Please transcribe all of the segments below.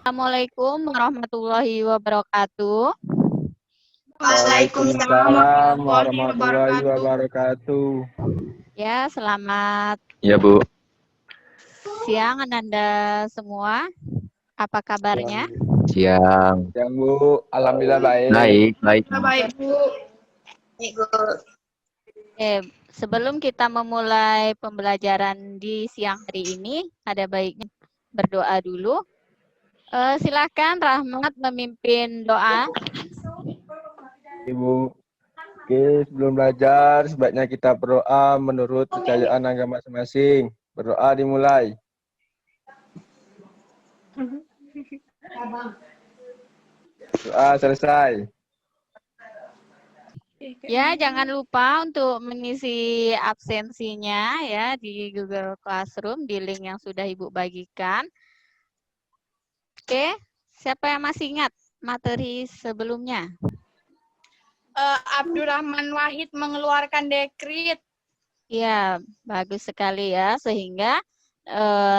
Assalamualaikum warahmatullahi wabarakatuh. Waalaikumsalam warahmatullahi wabarakatuh. Ya, selamat Ya, Bu. siang Ananda semua. Apa kabarnya? Siang. Yang Bu, alhamdulillah baik. Baik, baik. Baik, Bu. Sebelum kita memulai pembelajaran di siang hari ini, ada baiknya berdoa dulu. Silakan Rahmat memimpin doa. Ibu, oke, sebelum belajar sebaiknya kita berdoa menurut kepercayaan agama masing-masing. Berdoa dimulai. Doa selesai. Ya, jangan lupa untuk mengisi absensinya ya di Google Classroom di link yang sudah Ibu bagikan. Oke, siapa yang masih ingat materi sebelumnya? Abdurrahman Wahid mengeluarkan dekret. Ya, bagus sekali ya. Sehingga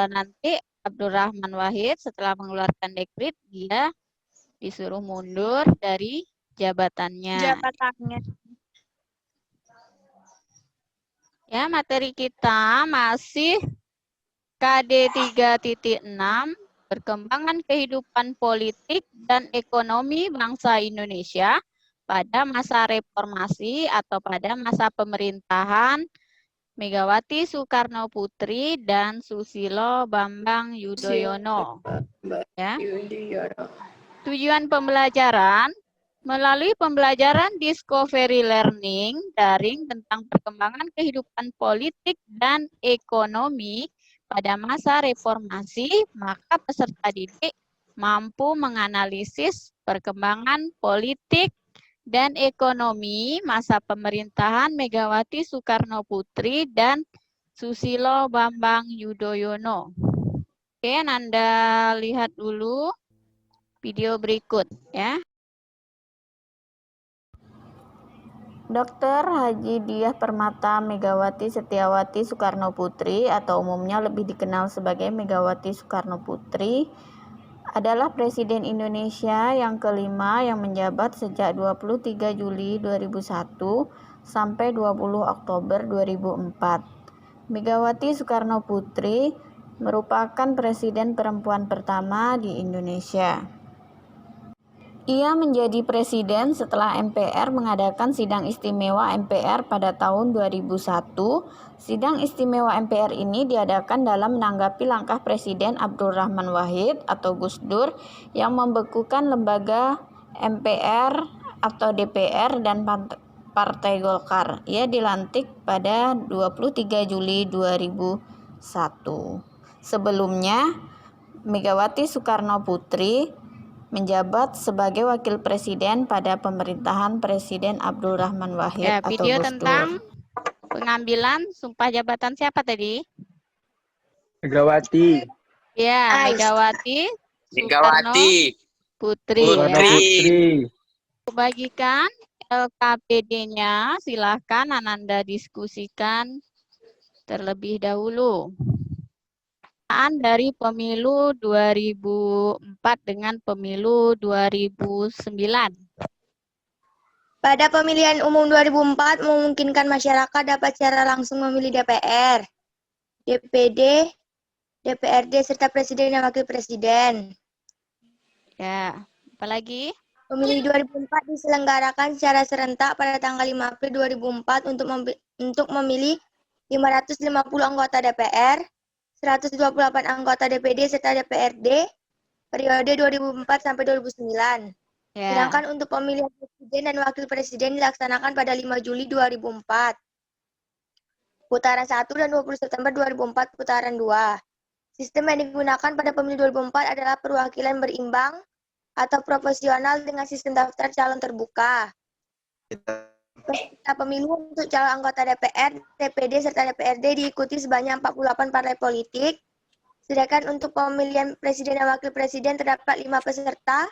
nanti Abdurrahman Wahid setelah mengeluarkan dekret, dia disuruh mundur dari jabatannya. Ya, materi kita masih KD 3.6, perkembangan kehidupan politik dan ekonomi bangsa Indonesia pada masa reformasi atau pada masa pemerintahan Megawati Soekarno Putri dan Susilo Bambang Yudhoyono. Ya. Tujuan pembelajaran melalui pembelajaran discovery learning daring tentang perkembangan kehidupan politik dan ekonomi pada masa reformasi, maka peserta didik mampu menganalisis perkembangan politik dan ekonomi masa pemerintahan Megawati Soekarno Putri dan Susilo Bambang Yudhoyono. Oke, Anda lihat dulu video berikut ya. Dr. Haji Diah Permata Megawati Setiawati Soekarno Putri atau umumnya lebih dikenal sebagai Megawati Soekarno Putri adalah Presiden Indonesia yang kelima yang menjabat sejak 23 Juli 2001 sampai 20 Oktober 2004. Megawati Soekarno Putri merupakan presiden perempuan pertama di Indonesia. Ia menjadi presiden setelah MPR mengadakan sidang istimewa MPR pada tahun 2001. Sidang istimewa MPR ini diadakan dalam menanggapi langkah Presiden Abdurrahman Wahid atau Gus Dur yang membekukan lembaga MPR atau DPR dan Partai Golkar. Ia dilantik pada 23 Juli 2001. Sebelumnya, Megawati Soekarno Putri menjabat sebagai wakil presiden pada pemerintahan Presiden Abdurrahman Wahid atau Gus Dur. Video tentang pengambilan sumpah jabatan siapa tadi? Megawati. Ya, Megawati Soekarno Putri. Putri. Bagikan LKPD-nya, silahkan Ananda diskusikan terlebih dahulu. Dari pemilu 2004 dengan pemilu 2009. Pada pemilihan umum 2004 memungkinkan masyarakat dapat secara langsung memilih DPR, DPD, DPRD serta presiden dan wakil presiden. Ya, apalagi? Pemilu 2004 diselenggarakan secara serentak pada tanggal 5 April 2004 untuk memilih 550 anggota DPR, 128 anggota DPD serta DPRD periode 2004 sampai 2009. Ya. Sedangkan untuk pemilihan presiden dan wakil presiden dilaksanakan pada 5 Juli 2004. Putaran 1 dan 20 September 2004 putaran 2. Sistem yang digunakan pada pemilu 2004 adalah perwakilan berimbang atau proporsional dengan sistem daftar calon terbuka. Peserta pemilu untuk calon anggota DPR, DPD, serta DPRD diikuti sebanyak 48 partai politik. Sedangkan untuk pemilihan presiden dan wakil presiden terdapat 5 peserta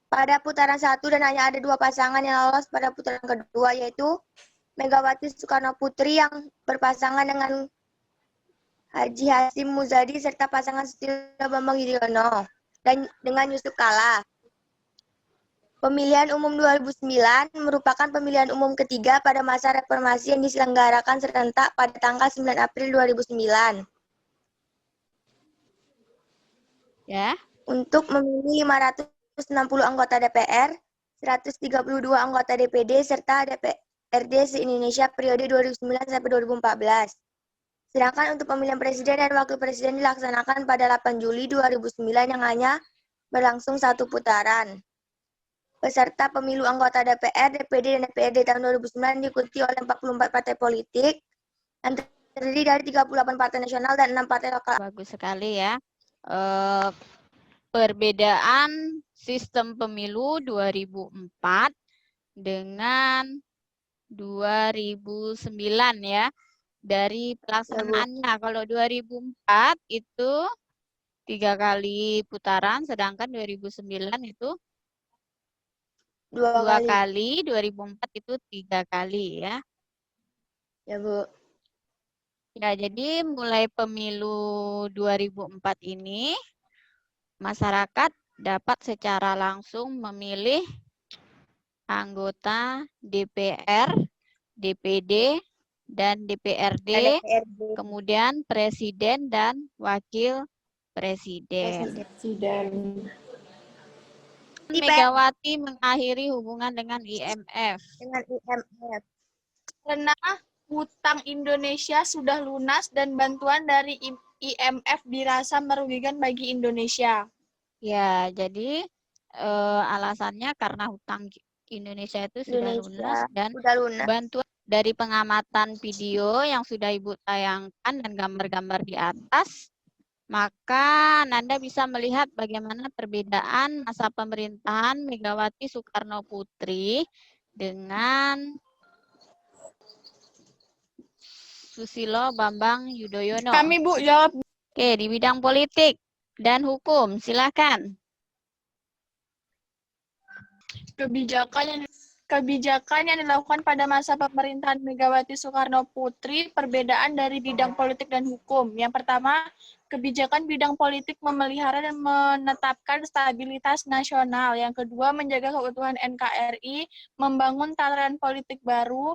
pada putaran 1 dan hanya ada 2 pasangan yang lolos pada putaran kedua, yaitu Megawati Soekarno Putri yang berpasangan dengan Haji Hasyim Muzadi serta pasangan Susilo Bambang Yudhoyono. dan dengan Yusuf Kala. Pemilihan umum 2009 merupakan pemilihan umum ketiga pada masa reformasi yang diselenggarakan serentak pada tanggal 9 April 2009 Ya. untuk memilih 560 anggota DPR, 132 anggota DPD, serta DPRD se-Indonesia periode 2009 sampai 2014. Sedangkan untuk pemilihan presiden dan wakil presiden dilaksanakan pada 8 Juli 2009 yang hanya berlangsung satu putaran. Peserta pemilu anggota DPR, DPD, dan DPRD tahun 2009 diikuti oleh 44 partai politik yang terdiri dari 38 partai nasional dan 6 partai lokal. Bagus sekali ya. Perbedaan sistem pemilu 2004 dengan 2009 ya. Dari pelaksanaannya, kalau 2004 itu 3 kali putaran, sedangkan 2009 itu 2 kali, 2004 itu 3 kali ya. Ya, Bu. Ya, jadi mulai pemilu 2004 ini, masyarakat dapat secara langsung memilih anggota DPR, DPD, dan DPRD, kemudian presiden dan wakil presiden. Megawati mengakhiri hubungan dengan IMF. Karena hutang Indonesia sudah lunas dan bantuan dari IMF dirasa merugikan bagi Indonesia. Ya, jadi alasannya karena hutang Indonesia itu sudah lunas dan bantuan dari pengamatan video yang sudah Ibu tayangkan dan gambar-gambar di atas, maka Nanda bisa melihat bagaimana perbedaan masa pemerintahan Megawati Soekarno Putri dengan Susilo Bambang Yudhoyono. Kami, Bu, jawab. Oke, di bidang politik dan hukum, silakan. Kebijakan yang dilakukan pada masa pemerintahan Megawati Soekarno Putri perbedaan dari bidang politik dan hukum. Yang pertama, kebijakan bidang politik memelihara dan menetapkan stabilitas nasional. Yang kedua, menjaga keutuhan NKRI, membangun tataran politik baru.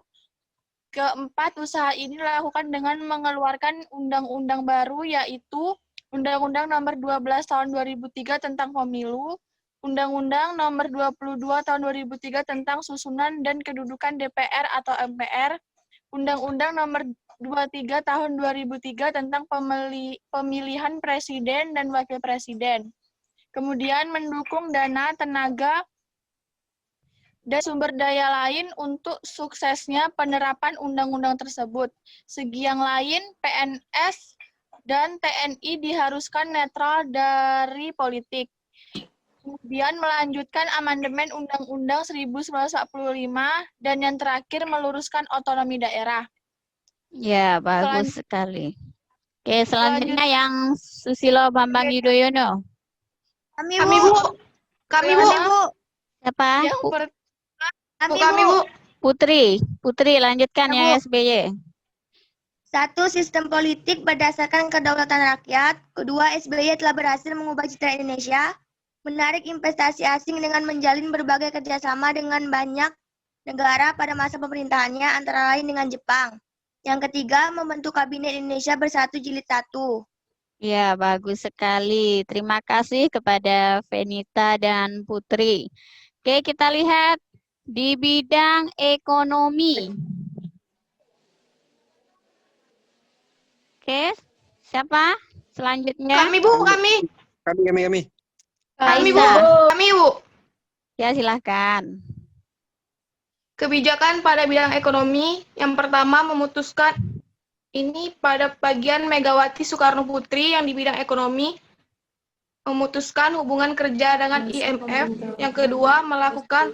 Keempat, usaha ini dilakukan dengan mengeluarkan undang-undang baru, yaitu Undang-Undang Nomor 12 Tahun 2003 tentang Pemilu, Undang-Undang Nomor 22 Tahun 2003 tentang Susunan dan Kedudukan DPR atau MPR, Undang-Undang Nomor 23 Tahun 2003 tentang Pemilihan Presiden dan Wakil Presiden. Kemudian mendukung dana, tenaga, dan sumber daya lain untuk suksesnya penerapan undang-undang tersebut. Segi yang lain, PNS dan TNI diharuskan netral dari politik. Kemudian melanjutkan amandemen Undang-Undang 1945 dan yang terakhir meluruskan otonomi daerah. Ya, bagus sekali. Oke, selanjutnya yang Susilo Bambang Yudhoyono. Kami, Bu. Siapa? Kami, Bu. Putri, lanjutkan ya, SBY. 1. Sistem politik berdasarkan kedaulatan rakyat. Kedua, SBY telah berhasil mengubah citra Indonesia, menarik investasi asing dengan menjalin berbagai kerjasama dengan banyak negara pada masa pemerintahannya, antara lain dengan Jepang. Yang ketiga, membentuk Kabinet Indonesia Bersatu Jilid 1. Ya, bagus sekali. Terima kasih kepada Venita dan Putri. Oke, kita lihat di bidang ekonomi. Oke, siapa selanjutnya? Kami, Bu. Ya, silahkan. Kebijakan pada bidang ekonomi, yang pertama memutuskan ini pada bagian Megawati Soekarno Putri yang di bidang ekonomi, memutuskan hubungan kerja dengan IMF. Yang kedua, melakukan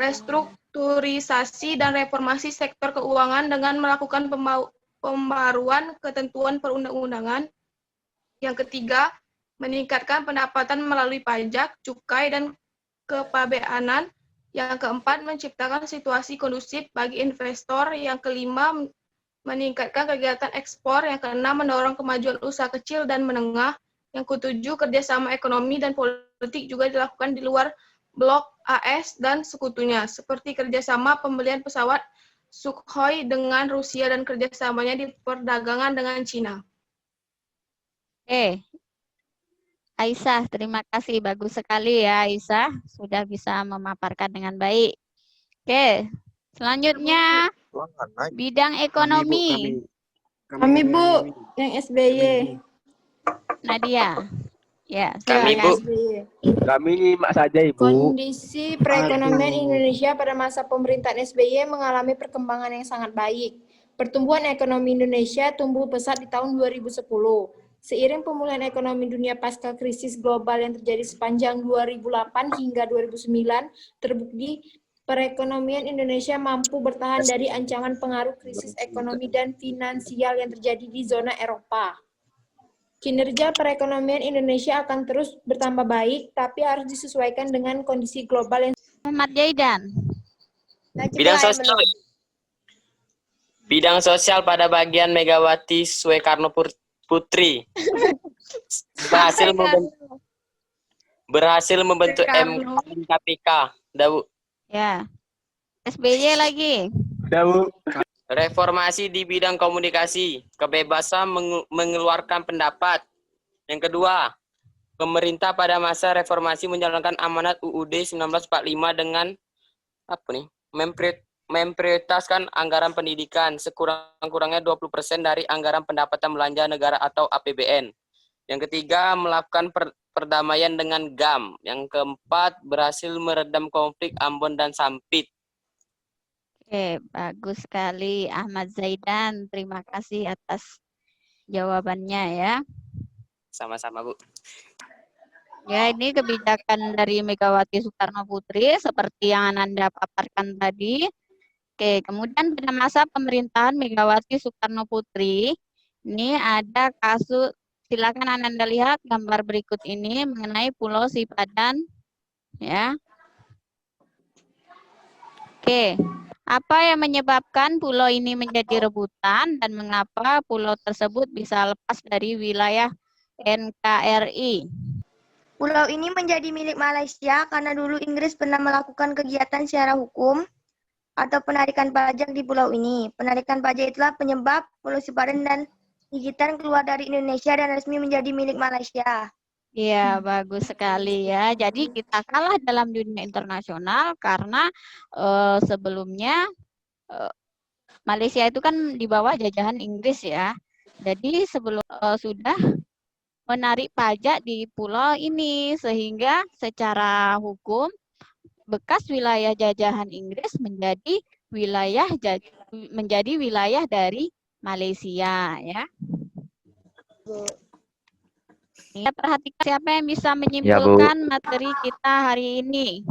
restrukturisasi dan reformasi sektor keuangan dengan melakukan pembaruan ketentuan perundang-undangan. Yang ketiga, meningkatkan pendapatan melalui pajak, cukai, dan kepabeanan. Yang keempat, menciptakan situasi kondusif bagi investor. Yang kelima, meningkatkan kegiatan ekspor. Yang keenam, mendorong kemajuan usaha kecil dan menengah. Yang ketujuh, kerjasama ekonomi dan politik juga dilakukan di luar blok AS dan sekutunya, seperti kerjasama pembelian pesawat Sukhoi dengan Rusia dan kerjasamanya di perdagangan dengan Cina. Oke, Aisyah, terima kasih. Bagus sekali ya Aisyah, sudah bisa memaparkan dengan baik. Oke, selanjutnya bidang ekonomi. Kami Bu, yang SBY. Nadia. Ya, Kami, silakan. Bu. Kami nyimak saja, Ibu. Kondisi perekonomian Indonesia pada masa pemerintahan SBY mengalami perkembangan yang sangat baik. Pertumbuhan ekonomi Indonesia tumbuh pesat di tahun 2010. Seiring pemulihan ekonomi dunia pasca krisis global yang terjadi sepanjang 2008 hingga 2009, terbukti perekonomian Indonesia mampu bertahan dari ancaman pengaruh krisis ekonomi dan finansial yang terjadi di zona Eropa. Kinerja perekonomian Indonesia akan terus bertambah baik, tapi harus disesuaikan dengan kondisi global yang Muhammad Jaidan. Bidang sosial pada bagian Megawati Soekarno Putri berhasil membentuk KPK. Ya. SBY lagi. Dawu. Reformasi di bidang komunikasi, kebebasan mengeluarkan pendapat. Yang kedua, pemerintah pada masa reformasi menjalankan amanat UUD 1945 dengan memprioritaskan anggaran pendidikan sekurang-kurangnya 20% dari anggaran pendapatan belanja negara atau APBN. Yang ketiga, melakukan perdamaian dengan GAM. Yang keempat, berhasil meredam konflik Ambon dan Sampit. Oke, bagus sekali Ahmad Zaidan. Terima kasih atas jawabannya ya. Sama-sama, Bu. Ya, ini kebijakan dari Megawati Soekarno Putri seperti yang Anda paparkan tadi. Oke, kemudian pada masa pemerintahan Megawati Soekarno Putri, ini ada kasus, silakan Anda lihat gambar berikut ini mengenai Pulau Sipadan. Ya. Oke, apa yang menyebabkan pulau ini menjadi rebutan dan mengapa pulau tersebut bisa lepas dari wilayah NKRI? Pulau ini menjadi milik Malaysia karena dulu Inggris pernah melakukan kegiatan secara hukum atau penarikan pajak di pulau ini. Penarikan pajak itulah penyebab Pulau Sipadan dan Gigitan keluar dari Indonesia dan resmi menjadi milik Malaysia. Iya, bagus sekali ya. Jadi kita kalah dalam dunia internasional karena sebelumnya Malaysia itu kan di bawah jajahan Inggris ya. Jadi sebelum sudah menarik pajak di pulau ini sehingga secara hukum bekas wilayah jajahan Inggris menjadi wilayah dari Malaysia ya. Ya, perhatikan siapa yang bisa menyimpulkan materi kita hari ini.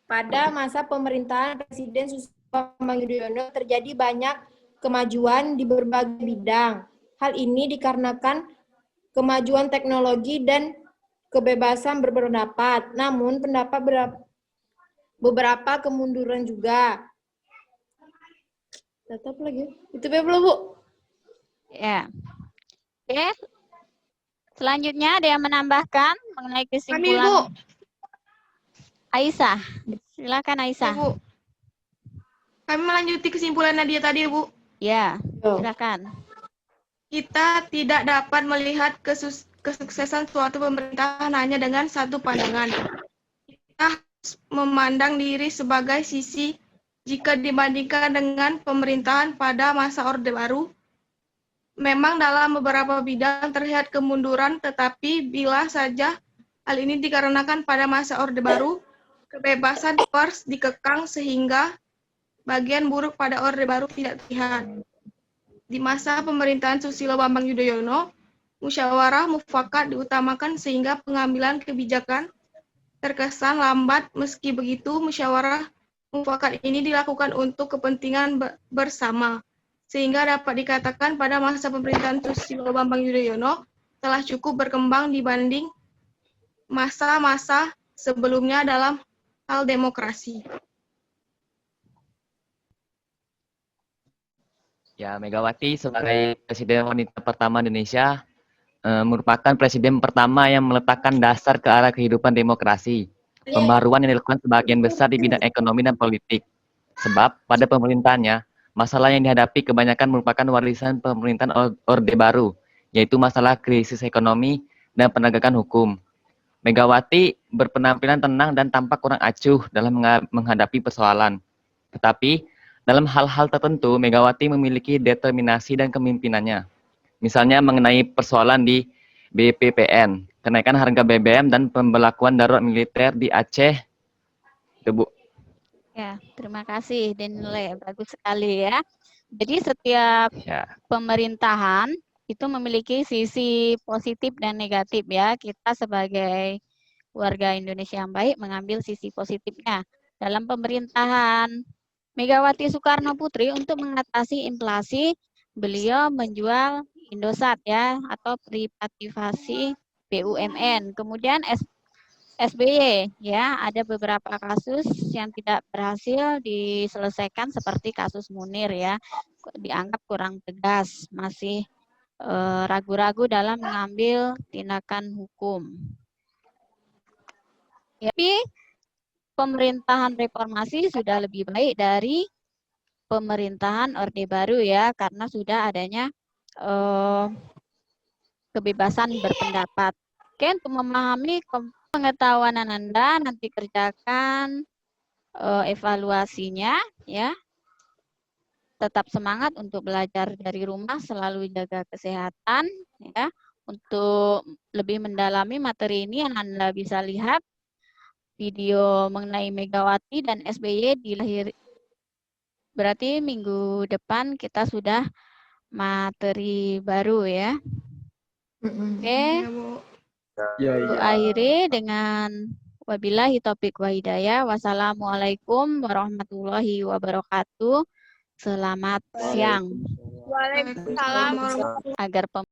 pada masa pemerintahan Presiden Susilo Bambang Yudhoyono terjadi banyak kemajuan di berbagai bidang. Hal ini dikarenakan kemajuan teknologi dan kebebasan berpendapat. Namun beberapa kemunduran juga. Tetap lagi. Itu belum, Bu? Ya. Oke. Selanjutnya ada yang menambahkan mengenai kesimpulan? Kami, Bu. Aisyah. Silakan Aisyah. Bu. Kami melanjuti kesimpulan Nadia tadi, Bu. Ya, silakan. Kita tidak dapat melihat kesuksesan suatu pemerintahan hanya dengan satu pandangan. Kita harus memandang diri sebagai sisi jika dibandingkan dengan pemerintahan pada masa Orde Baru. Memang dalam beberapa bidang terlihat kemunduran, tetapi bila saja hal ini dikarenakan pada masa Orde Baru, kebebasan pers dikekang sehingga bagian buruk pada Orde Baru tidak terlihat. Di masa pemerintahan Susilo Bambang Yudhoyono, musyawarah mufakat diutamakan sehingga pengambilan kebijakan terkesan lambat. Meski begitu, musyawarah mufakat ini dilakukan untuk kepentingan bersama, sehingga dapat dikatakan pada masa pemerintahan Susilo Bambang Yudhoyono telah cukup berkembang dibanding masa-masa sebelumnya dalam hal demokrasi. Ya, Megawati sebagai Presiden wanita pertama Indonesia merupakan presiden pertama yang meletakkan dasar ke arah kehidupan demokrasi. Pembaruan yang dilakukan sebagian besar di bidang ekonomi dan politik. Sebab pada pemerintahannya, masalah yang dihadapi kebanyakan merupakan warisan pemerintahan Orde Baru, yaitu masalah krisis ekonomi dan penegakan hukum. Megawati berpenampilan tenang dan tampak kurang acuh dalam menghadapi persoalan. Tetapi, dalam hal-hal tertentu, Megawati memiliki determinasi dan kepemimpinannya. Misalnya mengenai persoalan di BPPN, kenaikan harga BBM dan pembelakuan darurat militer di Aceh. Itu, Bu. Ya, terima kasih Denle, bagus sekali ya. Jadi setiap Ya. pemerintahan itu memiliki sisi positif dan negatif ya. Kita sebagai warga Indonesia yang baik mengambil sisi positifnya. Dalam pemerintahan Megawati Soekarno Putri untuk mengatasi inflasi, beliau menjual Indosat ya atau privatisasi BUMN. Kemudian SBY ya, ada beberapa kasus yang tidak berhasil diselesaikan seperti kasus Munir ya, dianggap kurang tegas, masih ragu-ragu dalam mengambil tindakan hukum. Ya, tapi pemerintahan reformasi sudah lebih baik dari pemerintahan Orde Baru ya, karena sudah adanya kebebasan berpendapat. Oke, untuk memahami pengetahuan Anda, nanti kerjakan evaluasinya ya. Tetap semangat untuk belajar dari rumah, selalu jaga kesehatan ya. Untuk lebih mendalami materi ini Anda bisa lihat video mengenai Megawati dan SBY dilahir. Berarti minggu depan kita sudah materi baru ya. Oke. Akhiri dengan wabillahi taufiq wa hidayah. Wassalamualaikum warahmatullahi wabarakatuh. Selamat siang. Waalaikumsalam warahmatullahi Agar